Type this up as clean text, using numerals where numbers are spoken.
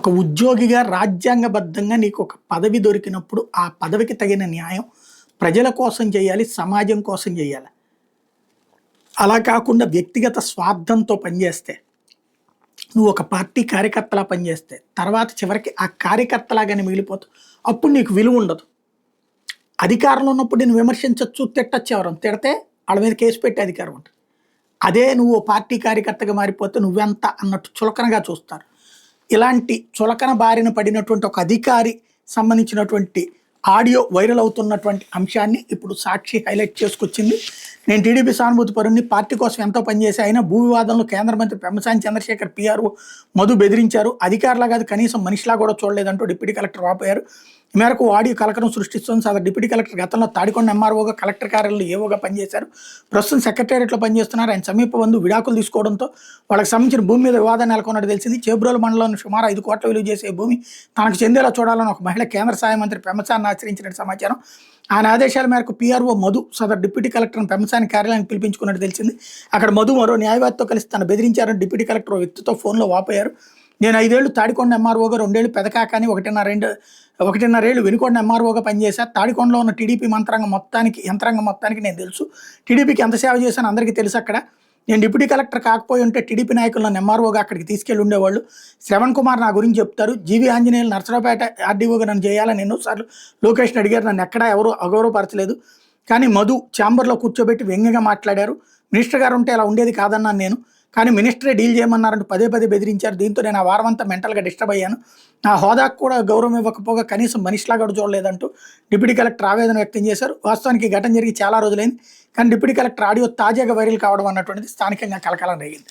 ఒక ఉద్యోగిగా రాజ్యాంగబద్ధంగా నీకు ఒక పదవి దొరికినప్పుడు, ఆ పదవికి తగిన న్యాయం ప్రజల కోసం చేయాలి, సమాజం కోసం చేయాలి. అలా కాకుండా వ్యక్తిగత స్వార్థంతో పనిచేస్తే, నువ్వు ఒక పార్టీ కార్యకర్తలా పనిచేస్తే, తర్వాత చివరికి ఆ కార్యకర్తలాగానే మిగిలిపోతావు. అప్పుడు నీకు విలువ ఉండదు. అధికారంలో ఉన్నప్పుడు నేను విమర్శించొచ్చు, తిట్టొచ్చు ఎవరైనా. తిడితే వాళ్ళ మీద కేసు పెట్టే అధికారం ఉంటుంది. అదే నువ్వు ఓ పార్టీ కార్యకర్తగా మారిపోతే నువ్వెంత అన్నట్టు చులకనగా చూస్తారు. ఇలాంటి చులకన బారిన పడినటువంటి ఒక అధికారి సంబంధించినటువంటి ఆడియో వైరల్ అవుతున్నటువంటి అంశాన్ని ఇప్పుడు సాక్షి హైలైట్ చేసుకొచ్చింది. నేను టీడీపీ సానుభూతి పరుణ్ణి, పార్టీ కోసం ఎంతో పనిచేసి అయినా భూ వివాదంలో కేంద్ర మంత్రి పెమ్మసాని చంద్రశేఖర్ పిఆర్ఓ మధు బెదిరించారు. అధికారులా కాదు కనీసం మనిషిలా కూడా చూడలేదంటూ డిప్యూటీ కలెక్టర్ వాపోయారు. ఈ మేరకు ఆడియో కలకలం సృష్టిస్తుంది. సదరు డిప్యూటీ కలెక్టర్ గతంలో తాడికొండ ఎంఆర్ఓగా, కలెక్టర్ కార్యాలయంలో ఏవోగా పనిచేశారు. ప్రస్తుతం సెక్రటేరియట్లో పనిచేస్తున్నారు. ఆయన సమీప బంధువు విడాకులు తీసుకోవడంతో వాళ్ళకి సంబంధించిన భూమి మీద వివాదం నెలకొన్నట్టు తెలిసింది. చేబ్రోలు మండలంలో సుమారు 5 కోట్ల విలువ చేసే భూమి తనకు చెందేలా చూడాలని ఒక మహిళ కేంద్ర సహాయ మంత్రి పెమ్మసాని ఆశ్రయించినట్టు సమాచారం. ఆయన ఆదేశాల మేరకు పిఆర్ఓ మధు సదరు డిప్యూటీ కలెక్టర్ను పెమ్మసాని కార్యాలయానికి పిలిపించుకున్నట్టు తెలిసింది. అక్కడ మధు మరో న్యాయవాదితో కలిసి తను బెదిరించారని డిప్యూటీ కలెక్టర్ ఓ వ్యక్తితో ఫోన్లో వాపోయారు. నేను 5 ఏళ్ళు తాడికొండ ఎంఆర్ఓగా, 2 ఏళ్ళు పెదకాకాని, 1.5 ఏళ్ళు వెనుకొండ ఎంఆర్ఓగా పనిచేశా. తాడికొండలో ఉన్న టీడీపీ యంత్రాంగం మొత్తానికి నేను తెలుసు. టీడీపీకి ఎంత సేవ చేశానో అందరికీ తెలుసు. అక్కడ నేను డిప్యూటీ కలెక్టర్ కాకపోయి ఉంటే టీడీపీ నాయకులు నన్ను ఎంఆర్ఓగా అక్కడికి తీసుకెళ్ళి ఉండేవాళ్ళు. శ్రవణ్ కుమార్ నా గురించి చెప్తారు. జీవి ఆంజనేయులు నర్సరావుపేట ఆర్డీఓగా నన్ను చేయాలని ఎన్నోసార్లు లోకేష్ని అడిగారు. నన్ను ఎక్కడా ఎవరు అగౌరవపరచలేదు. కానీ మధు ఛాంబర్లో కూర్చోబెట్టి వ్యంగ్యంగా మాట్లాడారు. మినిస్టర్ గారు ఉంటే ఇలా ఉండేది కాదన్నాను నేను. కానీ మినిస్టరే డీల్ చేయమన్నారంటూ పదే బెదిరించారు. దీంతో నేను ఆ వారం అంతా మెంటల్గా డిస్టర్బ్ అయ్యాను. నా హోదాకు కూడా గౌరవం ఇవ్వకపోగా కనీసం మనిషిలాగా కూడా చూడలేదంటూ డిప్యూటీ కలెక్టర్ ఆవేదన వ్యక్తం చేశారు. వాస్తవానికి ఈ ఘటన జరిగి చాలా రోజులైంది. కానీ డిప్యూటీ కలెక్టర్ ఆడియో తాజాగా వైరల్ కావడం అన్నటువంటిది స్థానికంగా కలకలం రేగింది.